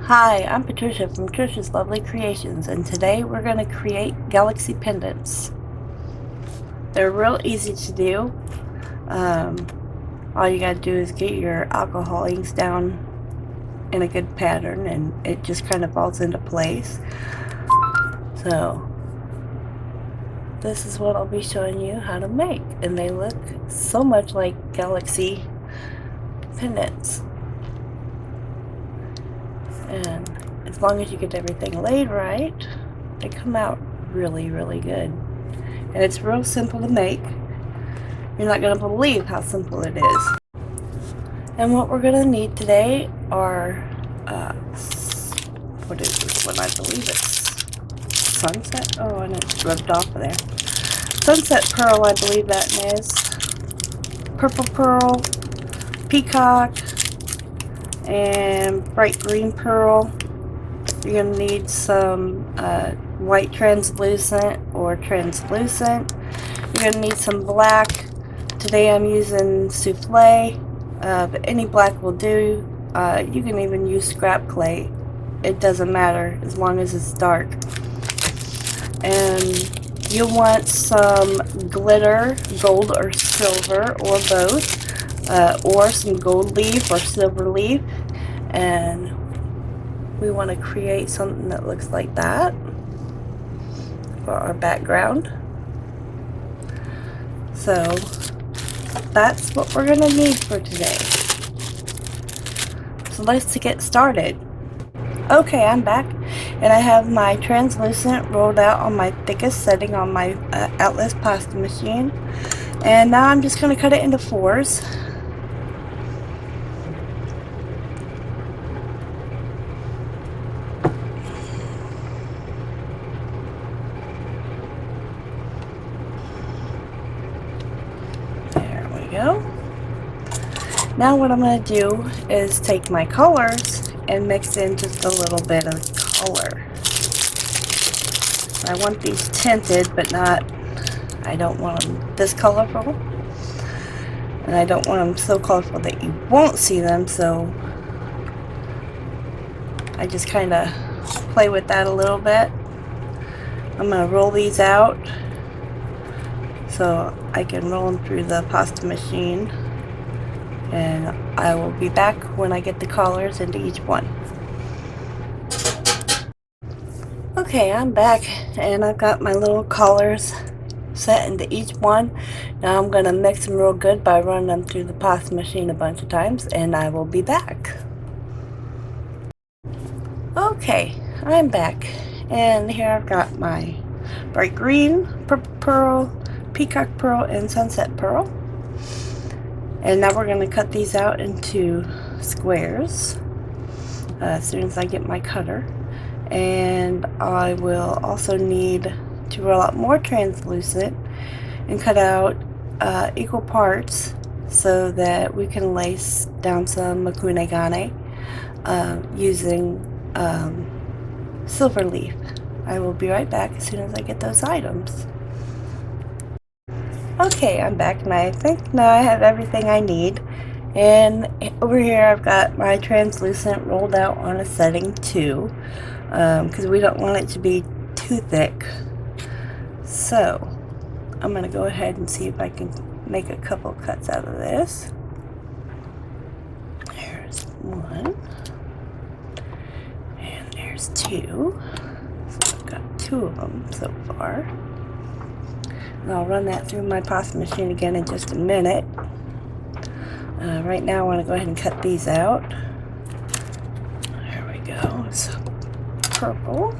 Hi, I'm Patricia from Trisha's Lovely Creations, and today we're going to create galaxy pendants. They're real easy to do. All you gotta do is get your alcohol inks down in a good pattern and it just kind of falls into place. So this is what I'll be showing you how to make, and they look so much like galaxy pendants. And as long as you get everything laid right, they come out really, really good. And it's real simple to make. You're not going to believe how simple it is. And what we're going to need today are, what is this one? I believe it's Sunset. Oh, and it's rubbed off of there. Sunset Pearl, I believe that is. Purple Pearl, Peacock, and bright green pearl. You're going to need some white translucent or translucent. You're going to need some black. Today I'm using souffle, but any black will do. You can even use scrap clay. It doesn't matter as long as it's dark. And you'll want some glitter, gold or silver or both, or some gold leaf or silver leaf. And we want to create something that looks like that for our background. So that's what we're going to need for today. So let's get started. Okay, I'm back, and I have my translucent rolled out on my thickest setting on my Atlas pasta machine. And now I'm just going to cut it into fours. Go. Now what I'm going to do is take my colors and mix in just a little bit of color. I want these tinted, but not, I don't want them this colorful, and I don't want them so colorful that you won't see them, so I just kind of play with that a little bit. I'm going to roll these out so I can roll them through the pasta machine, and I will be back when I get the colors into each one. Okay, I'm back, and I've got my little collars set into each one. Now I'm going to mix them real good by running them through the pasta machine a bunch of times, and I will be back. Okay, I'm back, and here I've got my bright green, purple pearl, Peacock Pearl, and Sunset Pearl. And now we're going to cut these out into squares as soon as I get my cutter. And I will also need to roll out more translucent and cut out equal parts so that we can lace down some makunegane using silver leaf. I will be right back as soon as I get those items. Okay, I'm back, and I think now I have everything I need. And over here I've got my translucent rolled out on a setting 2, because we don't want it to be too thick. So I'm going to go ahead and see if I can make a couple cuts out of this. There's one, and there's two. So I've got 2 of them so far. And I'll run that through my pasta machine again in just a minute. Right now I want to go ahead and cut these out. There we go. So purple,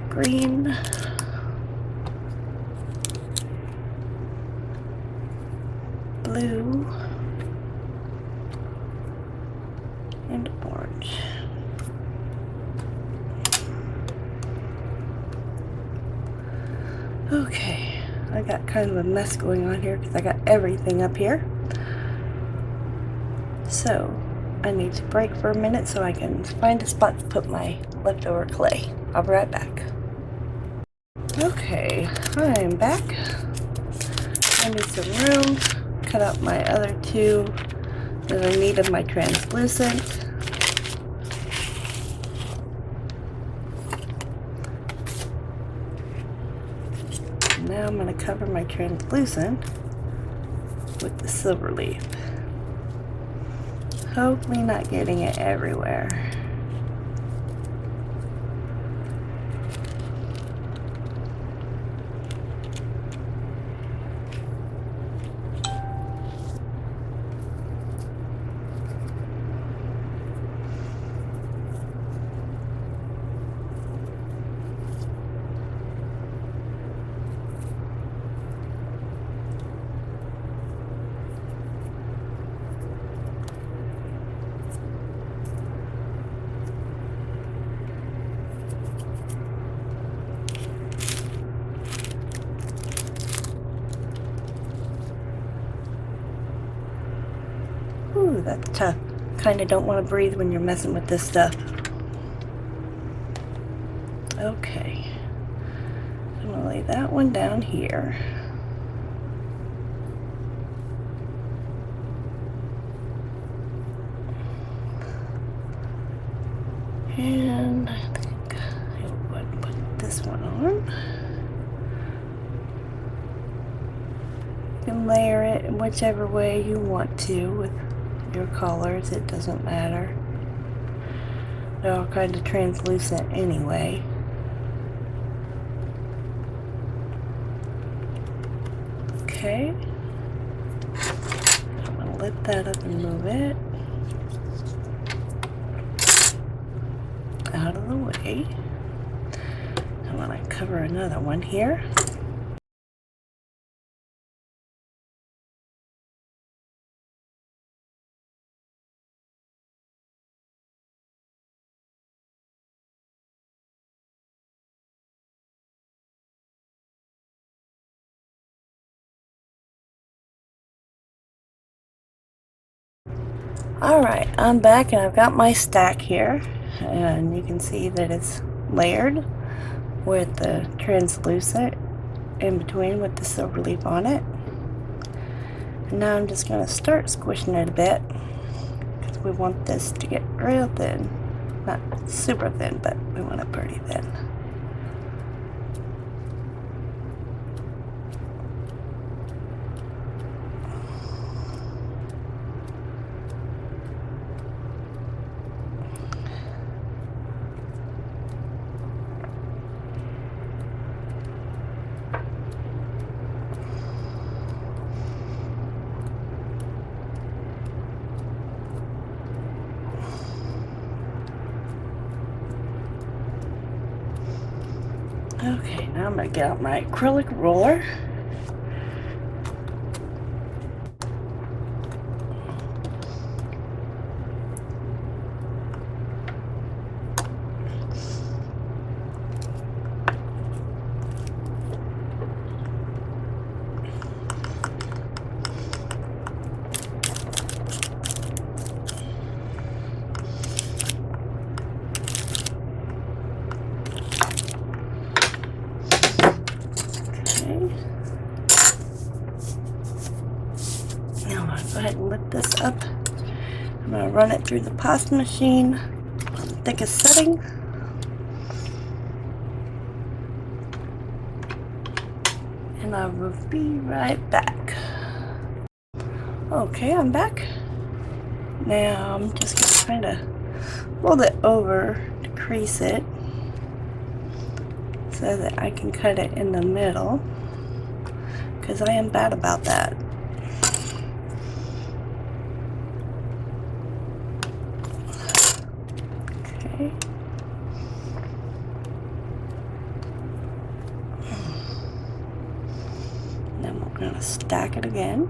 green, blue, and orange. Okay, I got kind of a mess going on here because I got everything up here. So I need to break for a minute so I can find a spot to put my leftover clay. I'll be right back. Okay, I'm back. I need some room. Cut out my other 2 Then I needed my translucent. Now I'm going to cover my translucent with the silver leaf. Hopefully not getting it everywhere. Ooh, that's tough. Kinda don't want to breathe when you're messing with this stuff. Okay. I'm gonna lay that one down here. And I think I would put this one on. You can layer it in whichever way you want to with your colors, it doesn't matter. They're all kind of translucent anyway. Okay. I'm going to lift that up and move it out of the way. I'm going to cover another one here. Alright, I'm back and I've got my stack here, and you can see that it's layered with the translucent in between with the silver leaf on it. And now I'm just going to start squishing it a bit because we want this to get real thin. Not super thin, but we want it pretty thin. Okay, now I'm going to get out my acrylic roller. Go ahead and lift this up. I'm going to run it through the pasta machine on the thickest setting. And I will be right back. Okay, I'm back. Now I'm just going to kind of fold it over to crease it so that I can cut it in the middle, because I am bad about that. Okay. Then we're going to stack it again.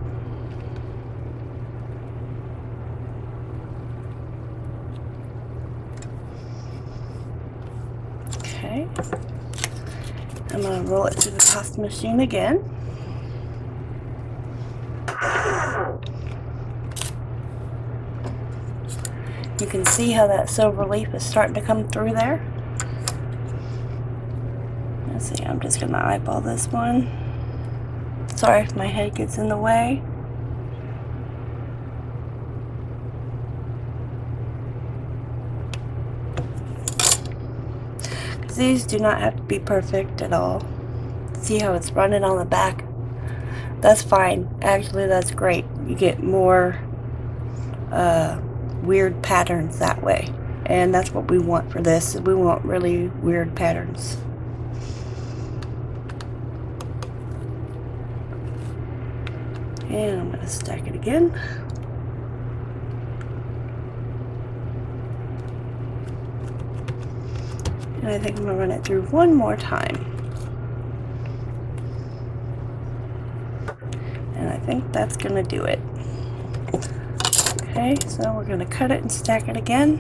Okay. I'm going to roll it through the pasta machine again. You can see how that silver leaf is starting to come through there. Let's see, I'm just going to eyeball this one. Sorry if my head gets in the way. because these do not have to be perfect at all. See how it's running on the back? That's fine. Actually, that's great. You get more weird patterns that way. And that's what we want for this. We want really weird patterns. And I'm going to stack it again. And I think I'm going to run it through one more time. And I think that's going to do it. Okay, so we're going to cut it and stack it again.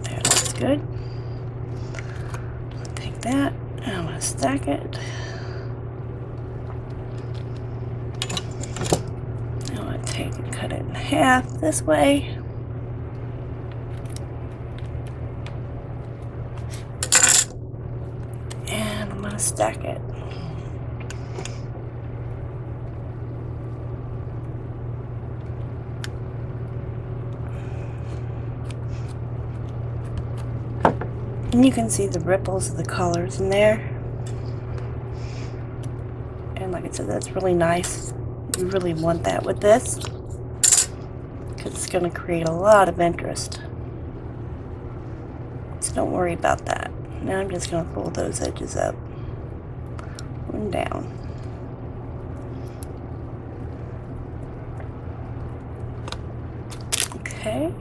There, that's good. I'll take that and I'm going to stack it. I'm going to take and cut it in half this way. Stack it. And you can see the ripples of the colors in there. And like I said, that's really nice. You really want that with this, because it's going to create a lot of interest. So don't worry about that. Now I'm just going to pull those edges up and down. Okay.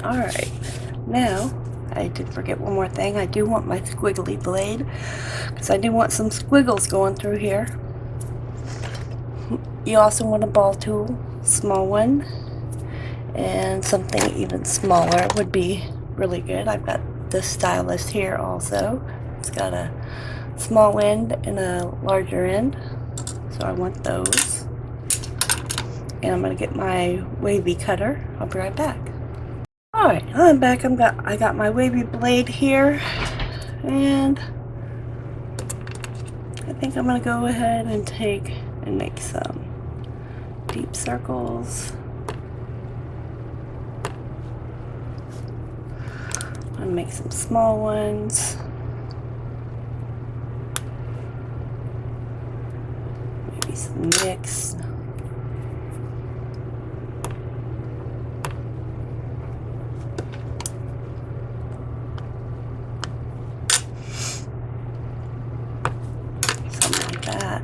Alright, now I did forget one more thing. I do want my squiggly blade, because I do want some squiggles going through here. You also want a ball tool, small one, and something even smaller would be really good. I've got this stylus here also. It's got a small end and a larger end, so I want those. And I'm going to get my wavy cutter. I'll be right back. Alright, I'm back. I got my wavy blade here, and I think I'm going to go ahead and take and make some deep circles. I'm going to make some small ones. Maybe some mix. Something like that.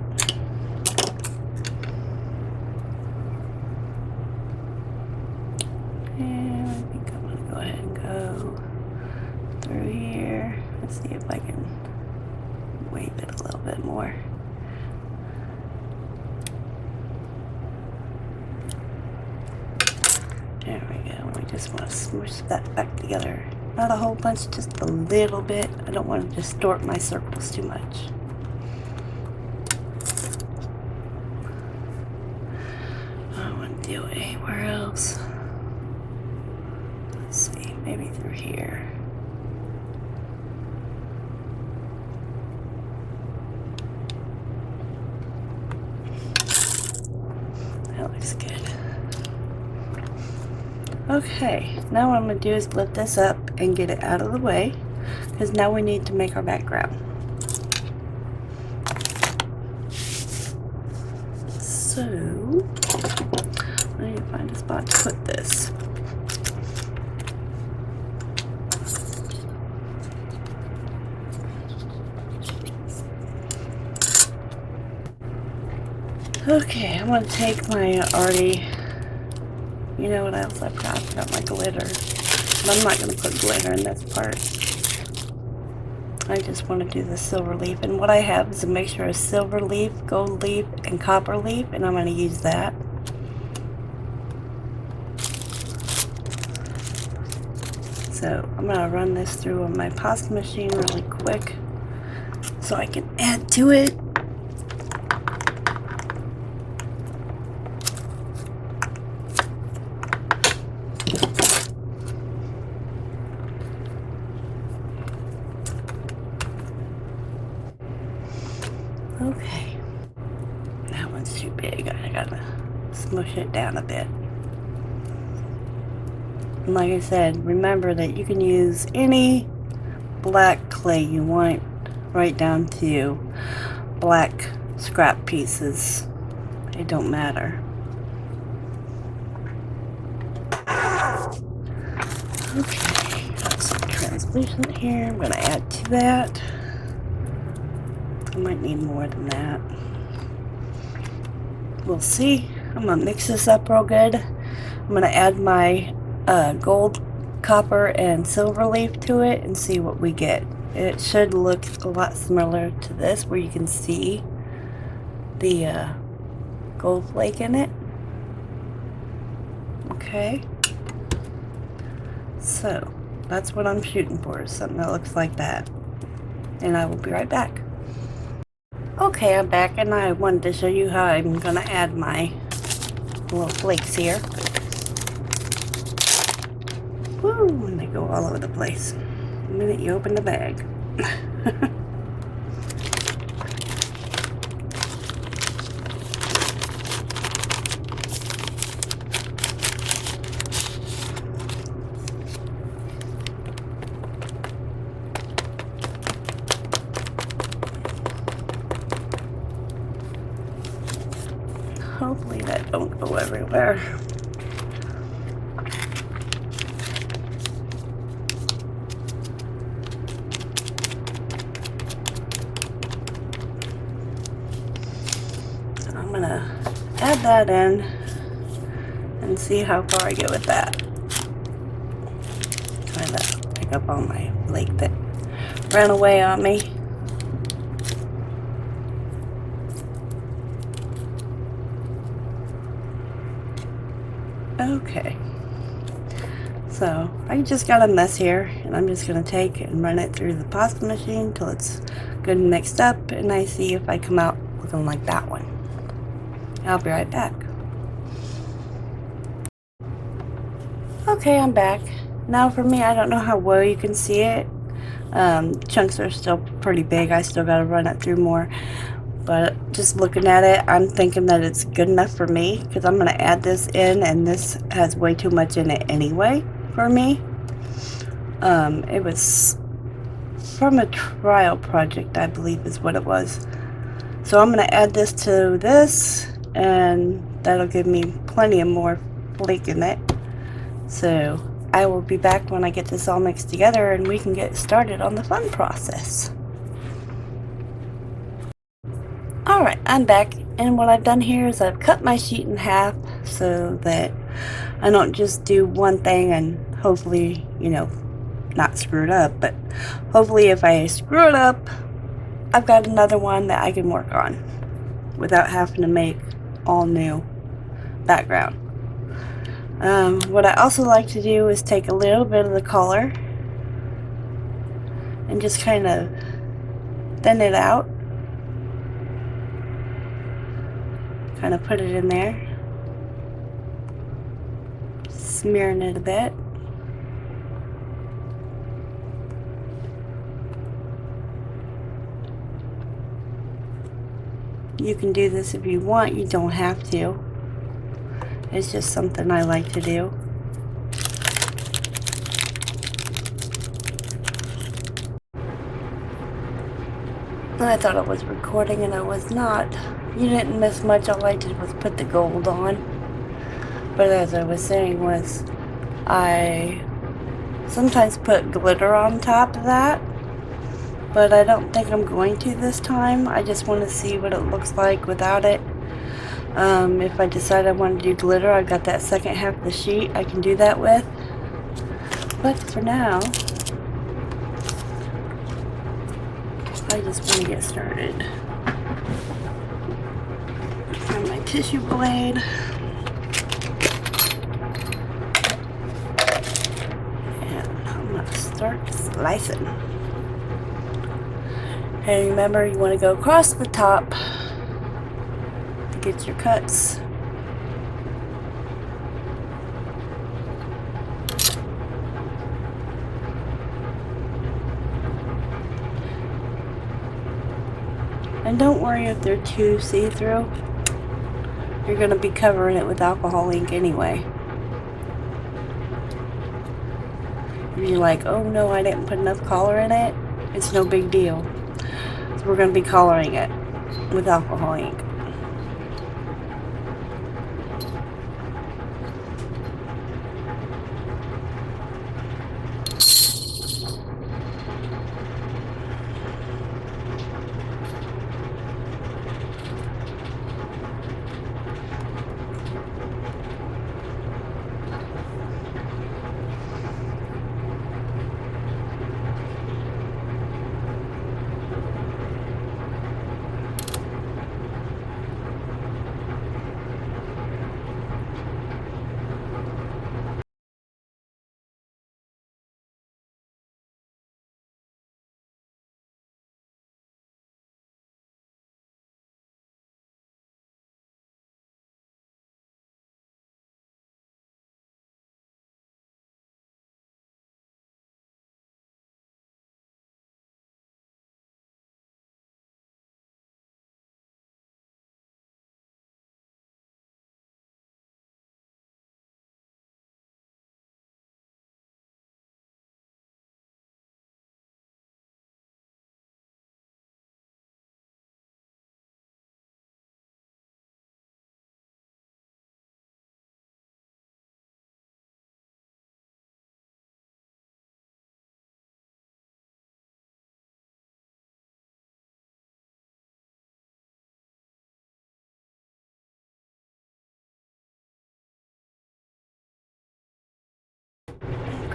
And I think I'm going to go ahead and go through here. Let's see if I can wave it a little bit more. There we go. We just want to smoosh that back together. Not a whole bunch, just a little bit. I don't want to distort my circles too much. I want to do it anywhere else. Let's see, maybe through here. That looks good. Okay, now what I'm going to do is lift this up and get it out of the way, because now we need to make our background. So, I need to find a spot to put this. Okay, I'm going to take my already, you know what else I've got? I've got my glitter. But I'm not going to put glitter in this part. I just want to do the silver leaf. And what I have is a mixture of silver leaf, gold leaf, and copper leaf. And I'm going to use that. So I'm going to run this through on my pasta machine really quick so I can add to it. Okay. That one's too big. I gotta smush it down a bit. And like I said, remember that you can use any black clay you want, right down to black scrap pieces. It don't matter. Okay, got some translucent here. I'm gonna add to that. I might need more than that. We'll see. I'm gonna mix this up real good. I'm gonna add my gold, copper, and silver leaf to it and see what we get. It should look a lot similar to this, where you can see the gold flake in it. Okay. So that's what I'm shooting for, something that looks like that. And I will be right back. Okay, I'm back, and I wanted to show you how I'm going to add my little flakes here. Woo, and they go all over the place the minute you open the bag. Hopefully that don't go everywhere. So I'm gonna add that in and see how far I get with that. Trying to pick up all my flake that ran away on me. Okay, so I just got a mess here, and I'm just going to take and run it through the pasta machine till it's good and mixed up, and I see if I come out looking like that one. I'll be right back. Okay, I'm back. Now for me, I don't know how well you can see it. Chunks are still pretty big. I still got to run it through more. But just looking at it, I'm thinking that it's good enough for me, because I'm going to add this in, and this has way too much in it anyway for me. It was from a trial project, I believe is what it was. So I'm going to add this to this, and that'll give me plenty of more flake in it. So I will be back when I get this all mixed together, and we can get started on the fun process. Alright, I'm back, and what I've done here is I've cut my sheet in half so that I don't just do one thing and hopefully, you know, not screw it up, but hopefully if I screw it up, I've got another one that I can work on without having to make all new background. What I also like to do is take a little bit of the color and just kind of thin it out. Kind of put it in there, smearing it a bit. You can do this if you want, you don't have to. It's just something I like to do. I thought I was recording and I was not. You didn't miss much. All I did was put the gold on. But as I was saying was, I sometimes put glitter on top of that. But I don't think I'm going to this time. I just want to see what it looks like without it. If I decide I want to do glitter, I've got that second half of the sheet I can do that with. But for now, I just want to get started. Find my tissue blade. And I'm going to start slicing. And remember, you want to go across the top to get your cuts. And don't worry if they're too see-through. You're going to be covering it with alcohol ink anyway. If you're like, oh no, I didn't put enough color in it, it's no big deal. So we're going to be coloring it with alcohol ink.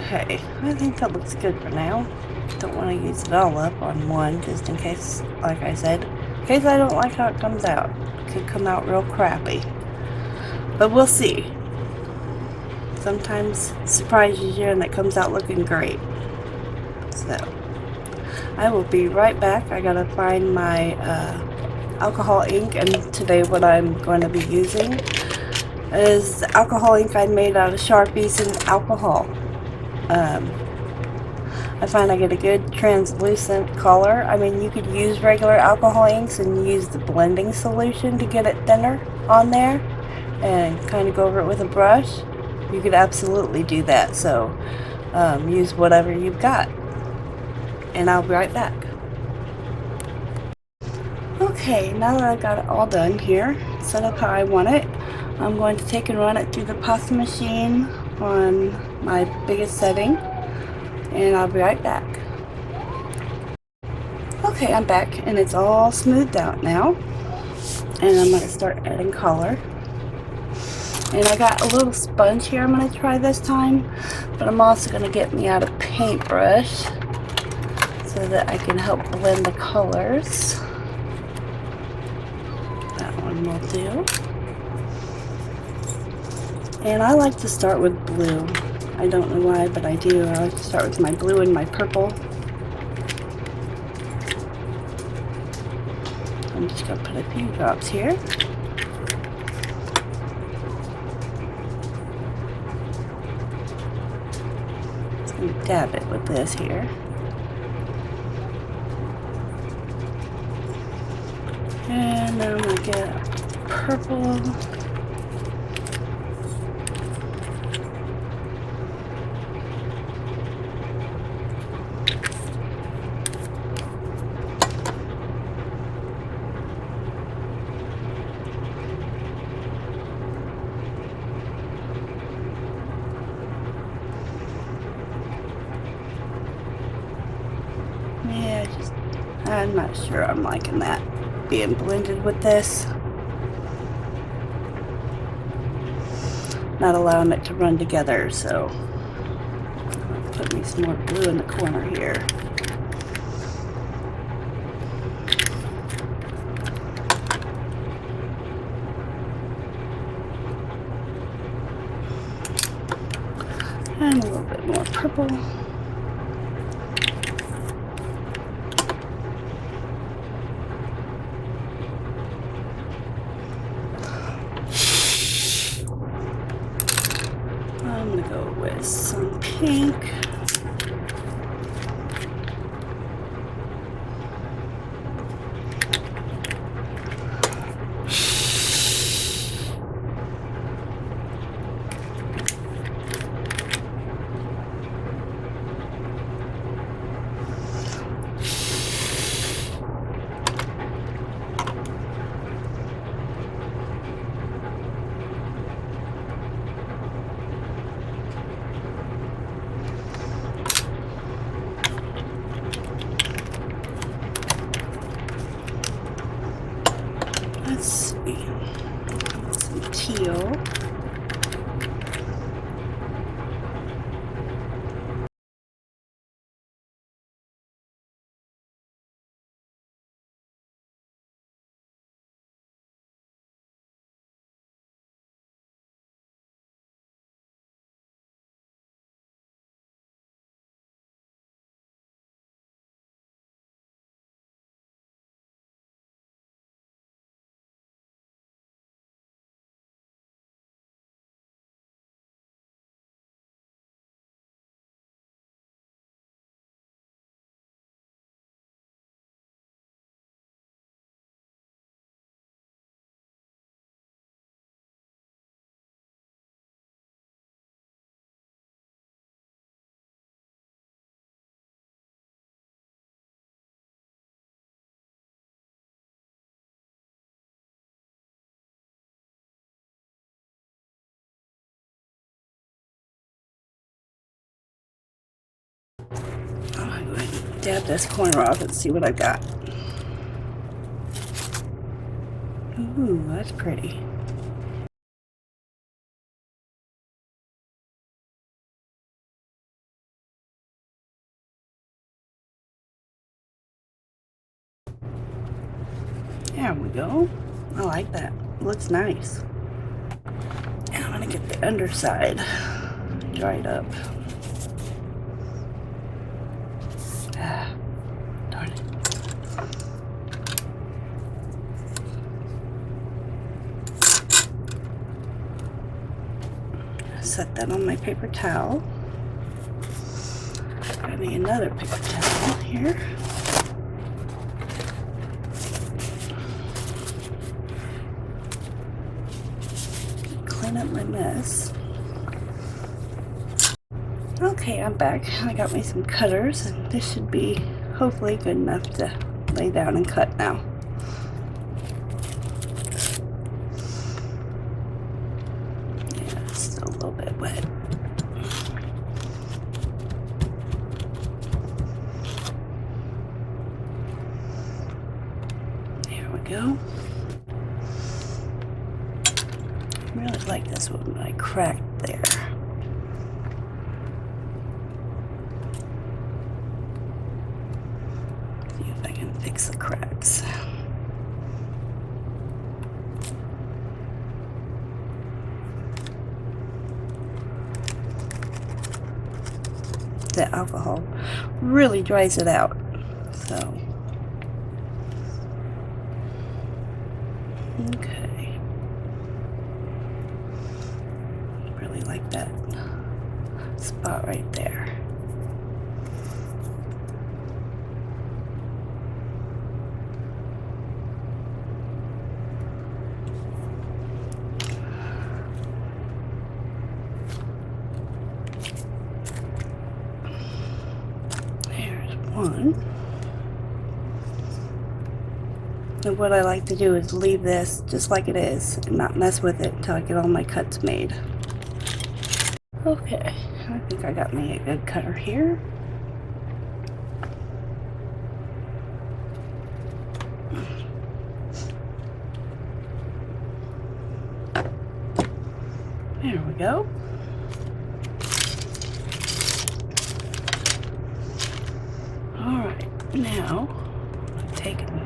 Okay, I think that looks good for now. Don't want to use it all up on one, just in case, like I said, in case I don't like how it comes out. It could come out real crappy. But we'll see. Sometimes it surprises you and it comes out looking great. So, I will be right back. I gotta find my alcohol ink, and today what I'm going to be using is alcohol ink I made out of Sharpies and alcohol. I find I get a good translucent color. I mean, you could use regular alcohol inks and use the blending solution to get it thinner on there and kind of go over it with a brush. You could absolutely do that. So use whatever you've got. And I'll be right back. Okay, now that I've got it all done here, set up how I want it, I'm going to take and run it through the pasta machine on my biggest setting, and I'll be right back. Okay, I'm back and it's all smoothed out now, and I'm going to start adding color. And I got a little sponge here I'm going to try this time, but I'm also going to get me out a paintbrush so that I can help blend the colors. That one will do. And I like to start with blue. I don't know why, but I do. I like to start with my blue and my purple. I'm just going to put a few drops here. Just going to dab it with this here. And then I'm going to get purple. I'm not sure I'm liking that being blended with this. Not allowing it to run together, so I'll put me some more blue in the corner here. And a little bit more purple. I'm going to go with some pink. let's see, some teal. I'm going to dab this corner off and see what I got. Ooh, that's pretty. There we go. I like that. Looks nice. And I'm gonna get the underside dried up. Ah, darn it. Set that on my paper towel. Got me another paper towel here. Clean up my mess. Okay, I'm back. I got me some cutters, and this should be hopefully good enough to lay down and cut now. Yeah, it's still a little bit wet. There we go. I really like this one, but I cracked there. See if I can fix the cracks. The alcohol really dries it out, so okay. Really like that spot right there. One. And what I like to do is leave this just like it is and not mess with it until I get all my cuts made. Okay, I think I got me a good cutter here. There we go. Alright, now take and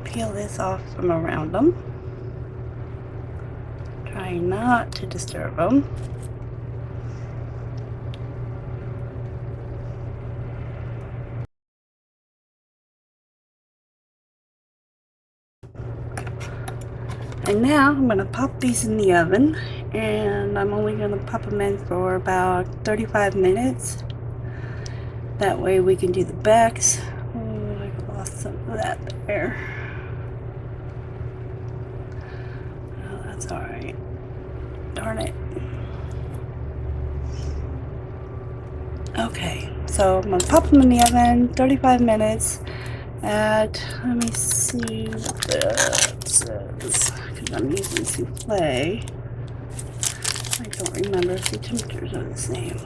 peel this off from around them. Try not to disturb them. And now I'm going to pop these in the oven, and I'm only going to pop them in for about 35 minutes. That way we can do the backs. Oh, I lost some of that there. Oh, that's alright. Darn it. Okay, so I'm going to pop them in the oven, 35 minutes at, let me see what that says, because I'm using souffle. I don't remember if the temperatures are the same.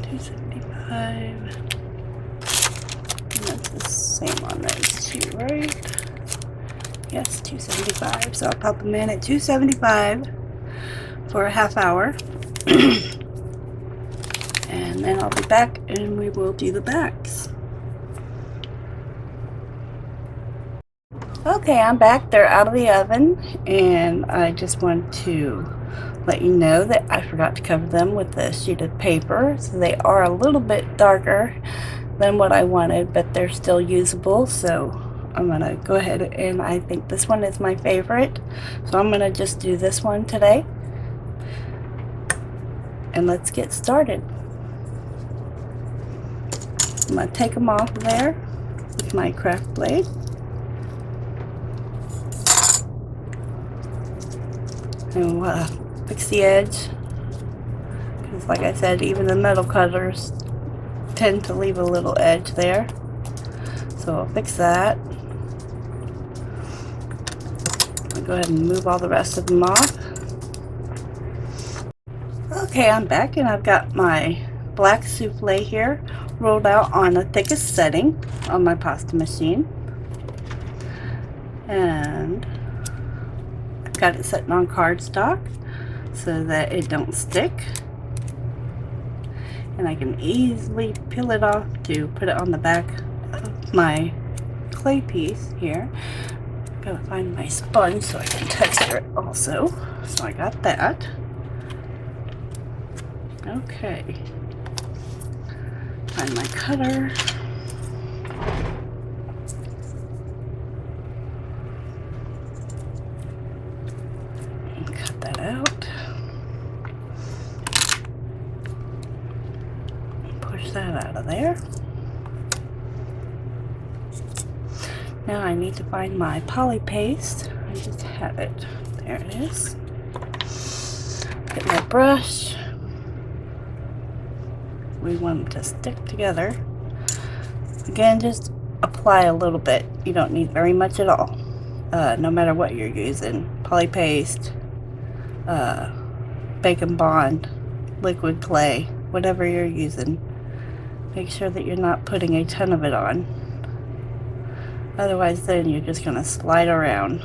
275. And that's the same on those two. 2, right? Yes, 275. So I'll pop them in at 275 for a half hour. And then I'll be back and we will do the backs. Okay, I'm back. They're out of the oven, and I just want to let you know that I forgot to cover them with a sheet of paper, so they are a little bit darker than what I wanted, but they're still usable. So I'm gonna go ahead, and I think this one is my favorite, so I'm gonna just do this one today, and let's get started. I'm gonna take them off there with my craft blade. And fix the edge, because like I said, even the metal cutters tend to leave a little edge there, so I'll fix that. I'll go ahead and move all the rest of them off. Okay, I'm back, and I've got my black souffle here rolled out on the thickest setting on my pasta machine, and got it sitting on cardstock so that it don't stick, and I can easily peel it off to put it on the back of my clay piece here. Gotta find my sponge so I can texture it also. So I got that. Okay, find my cutter. Out. Push that out of there. Now I need to find my poly paste. I just have it. There it is. Get my brush. We want them to stick together. Again, just apply a little bit. You don't need very much at all. No matter what you're using. Poly paste, Bacon Bond, liquid clay, whatever you're using. Make sure that you're not putting a ton of it on. Otherwise then you're just going to slide around.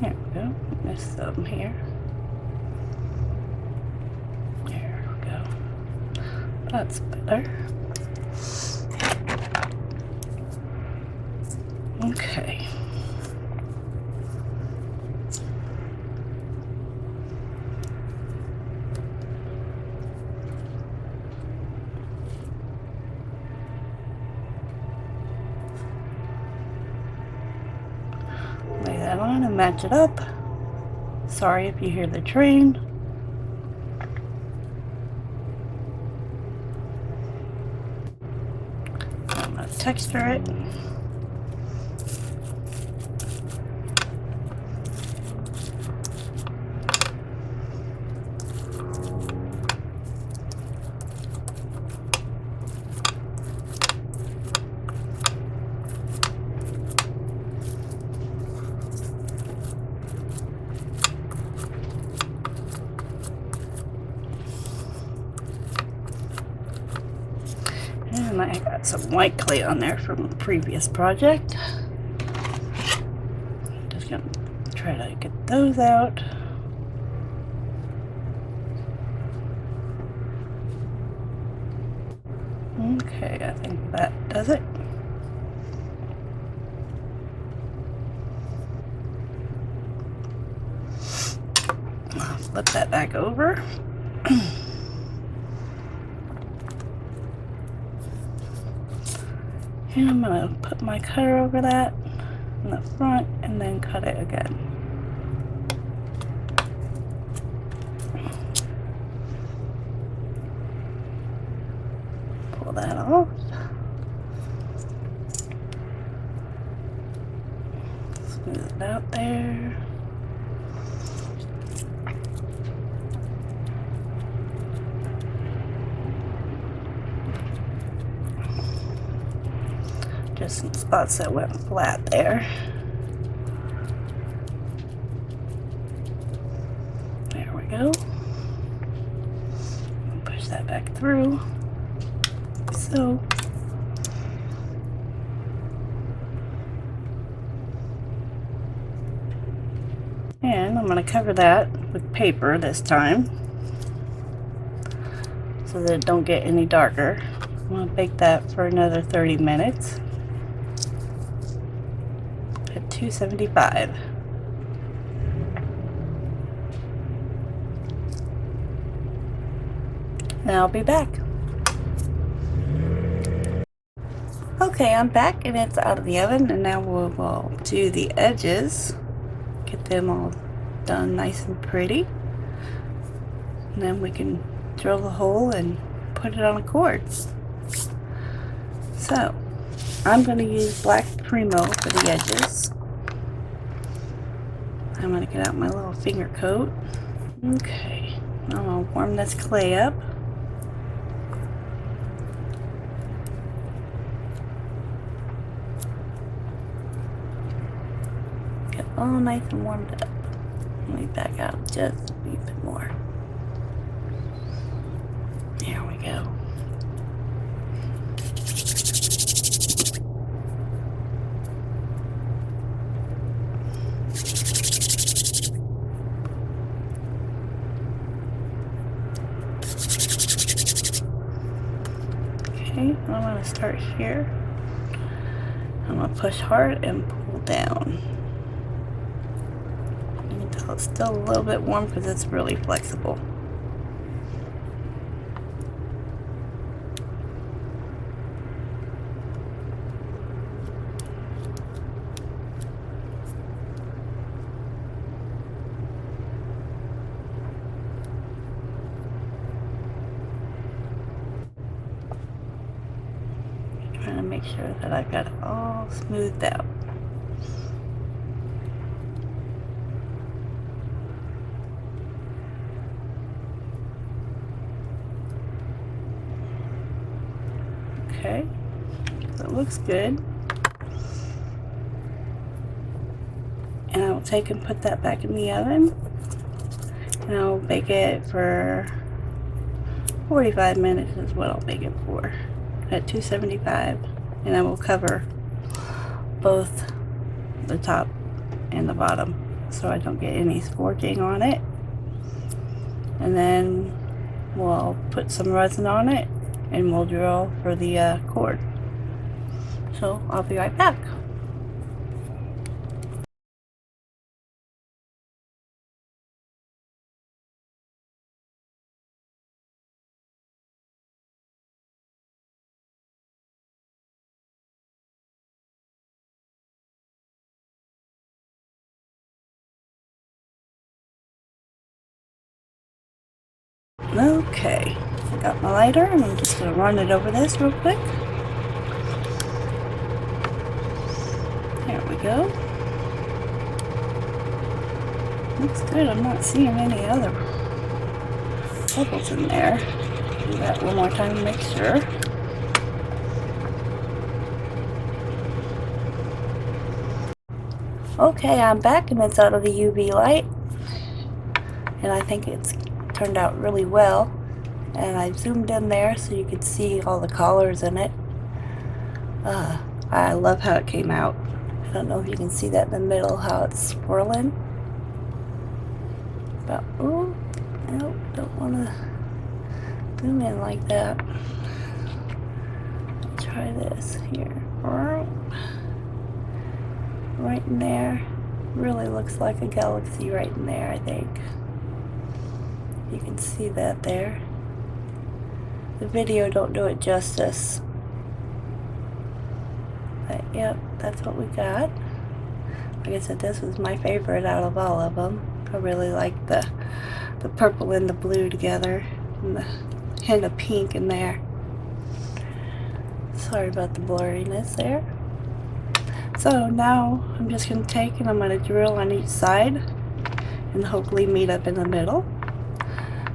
There we go. There's some here. There we go. That's better. Okay. Lay that on and match it up. Sorry if you hear the train. I'm going to texture it. And I got some white clay on there from a previous project. Just gonna try to get those out. Okay, I think that does it. I'll flip that back over. And I'm going to put my cutter over that in the front and then cut it again. pull that off. Smooth it out there. Just some spots that went flat there. There we go. Push that back through. So. And I'm going to cover that with paper this time so that it don't get any darker. I'm going to bake that for another 30 minutes at 275. And I'll be back. Okay, I'm back and it's out of the oven, and now we'll do the edges. Get them all done nice and pretty. And then we can drill the hole and put it on a cord. So, I'm going to use black Primo for the edges. I'm going to get out my little finger coat. Okay, I'm going to warm this clay up. Get all nice and warmed up. Let me back out just a wee bit more. There we go. Okay, I'm going to start here. I'm going to push hard and pull down. You can tell it's still a little bit warm because it's really flexible. Trying to make sure that I've got it all smoothed out. Okay, so it looks good. And I will take and put that back in the oven. And I'll bake it for 45 minutes is what I'll bake it for at 275. And I will cover both the top and the bottom so I don't get any scorching on it. And then we'll put some resin on it and we'll drill for the cord. So I'll be right back. Okay, I got my lighter and I'm just going to run it over this real quick. There we go. Looks good. I'm not seeing any other bubbles in there. Do that one more time to make sure. Okay, I'm back and it's out of the UV light. And I think it's turned out really well. And I zoomed in there so you could see all the colors in it. I love how it came out. I don't know if you can see that in the middle, how it's swirling. But, oh, nope, don't want to zoom in like that. Let's try this here. Right in there. Really looks like a galaxy right in there, I think. You can see that there. The video don't do it justice. But yep, that's what we got. Like I said, this was my favorite out of all of them. I really like the purple and the blue together, and the hint of pink in there. Sorry about the blurriness there. So now I'm just going to take and I'm going to drill on each side and hopefully meet up in the middle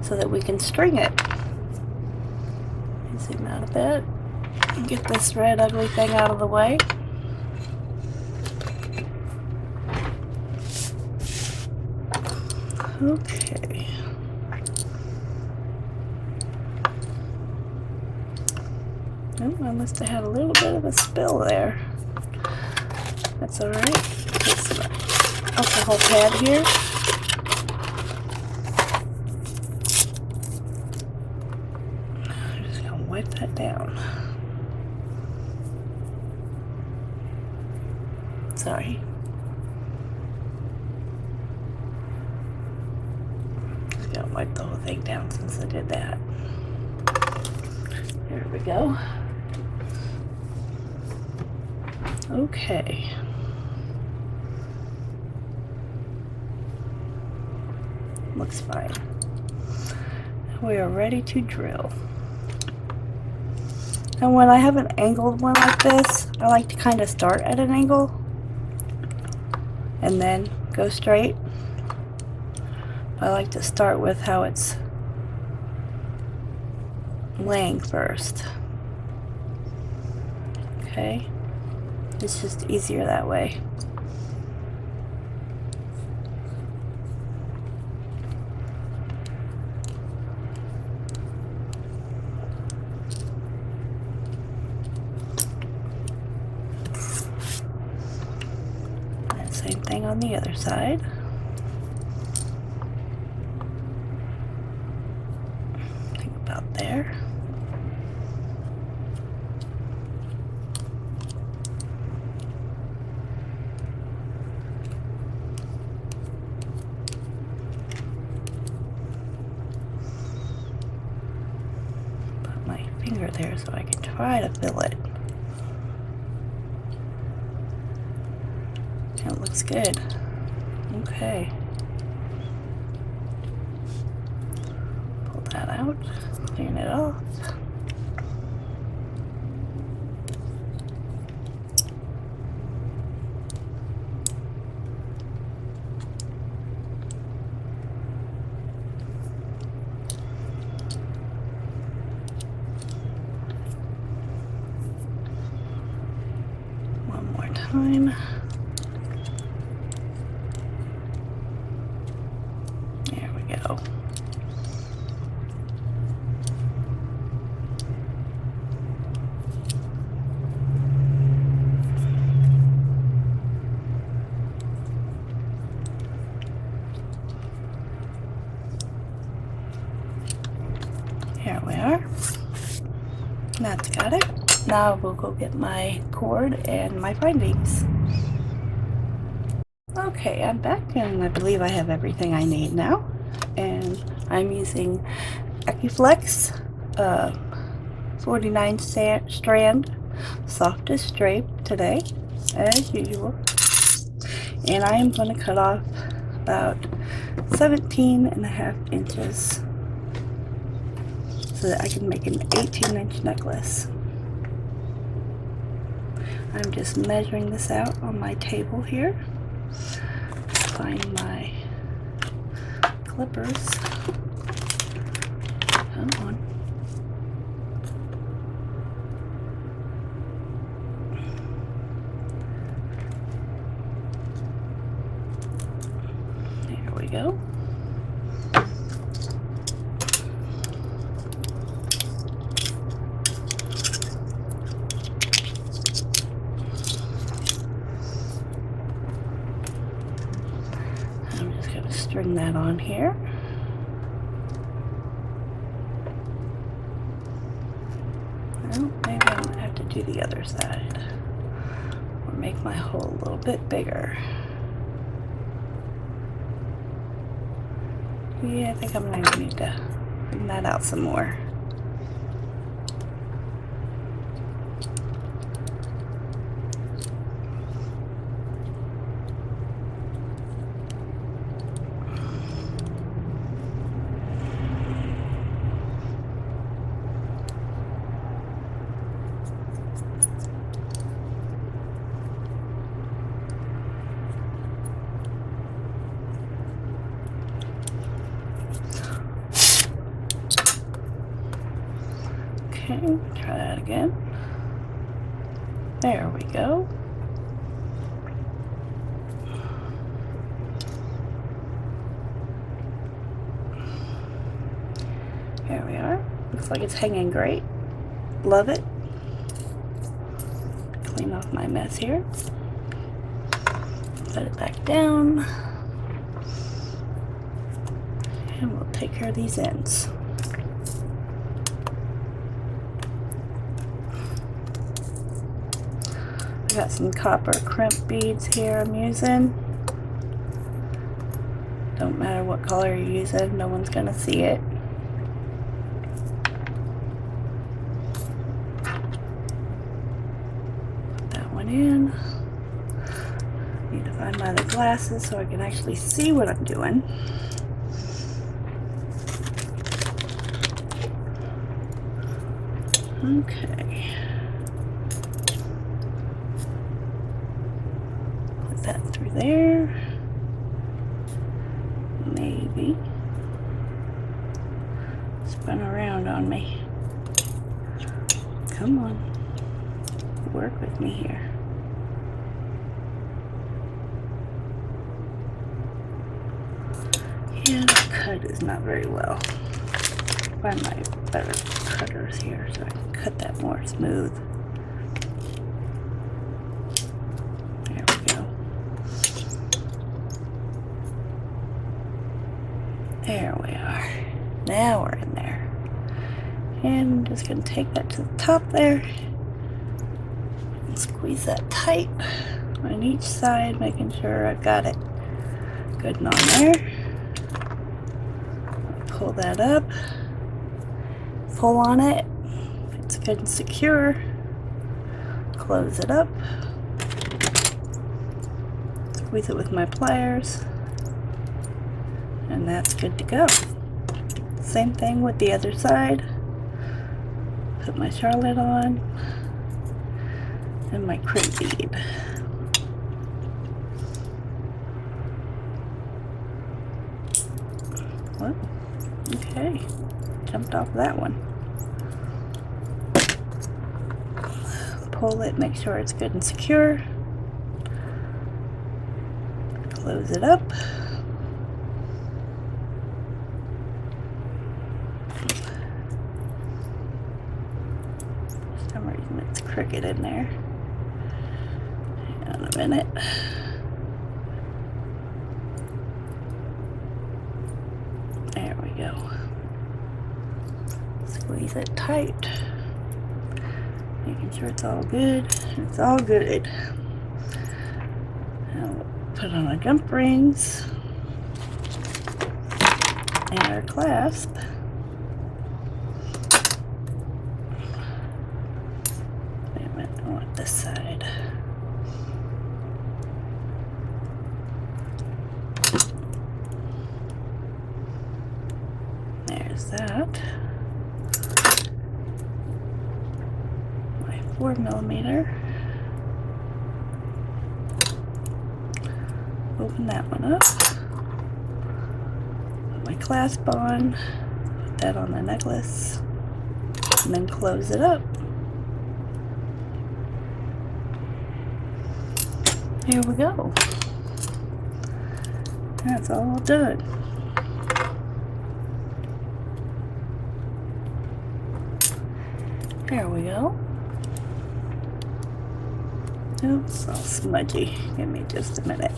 so that we can string it. Zoom out a bit and get this red ugly thing out of the way. Okay. Oh, I must have had a little bit of a spill there. That's alright. Take some alcohol pad here. I'm just going to wipe that down. Sorry. Just going to wipe the whole thing down since I did that. There we go. Okay. Looks fine. We are ready to drill. And when I have an angled one like this, I like to kind of start at an angle and then go straight. I like to start with how it's laying first. Okay. It's just easier that way. And same thing on the other side. Think about there. Finger there so I can try to fill it. It looks good. Okay. Pull that out, clean it off. Time. There we go. Here we are. That's got it. Now we'll go get my cord and my findings. Okay, I'm back and I believe I have everything I need now. And I'm using Flex 49 strand softest drape today, as usual. And I am going to cut off about 17.5 inches so that I can make an 18-inch necklace. I'm just measuring this out on my table here. Find my clippers. Come on. There we go. String that on here. Well, maybe I'm going to have to do the other side. Or make my hole a little bit bigger. Yeah, I think I'm going to need to bring that out some more. Okay, try that again. There we go. There we are. Looks like it's hanging great. Love it. Clean off my mess here. Set it back down. And we'll take care of these ends. I got some copper crimp beads here I'm using. Don't matter what color you're using, no one's gonna see it. Put that one in. Need to find my other glasses so I can actually see what I'm doing. Okay. Put that through there. Maybe. Spin around on me. Come on. Work with me here. Yeah, the cut is not very well. Find my better cutters here so I can cut that more smooth. There we go. There we are. Now we're in there. And I'm just going to take that to the top there and squeeze that tight on each side, making sure I've got it good and on there. Pull that up. Pull on it. It's good and secure. Close it up. Squeeze it with my pliers. And that's good to go. Same thing with the other side. Put my charlotte on. And my crimp bead. What? Okay. Jumped off that one. Pull it, make sure it's good and secure. Close it up. For some reason it's crooked in there. Hang on a minute. There we go. Squeeze it tight. Making sure it's all good. It's all good. Now we'll put on our jump rings and our clasp. Wait a minute, I want this side. There's that. 4mm. Open that one up. Put my clasp on. Put that on the necklace. And then close it up. Here we go. That's all done. There we go. Oops, all smudgy. Give me just a minute.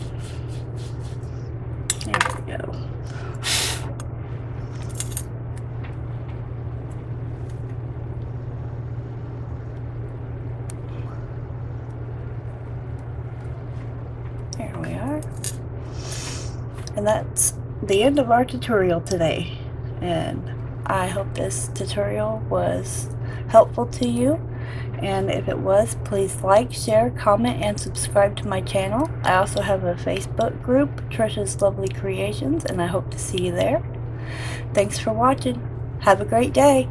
There we go. There we are. And that's the end of our tutorial today. And I hope this tutorial was helpful to you. And if it was, please like, share, comment, and subscribe to my channel. I also have a Facebook group, Trisha's Lovely Creations, and I hope to see you there. Thanks for watching. Have a great day.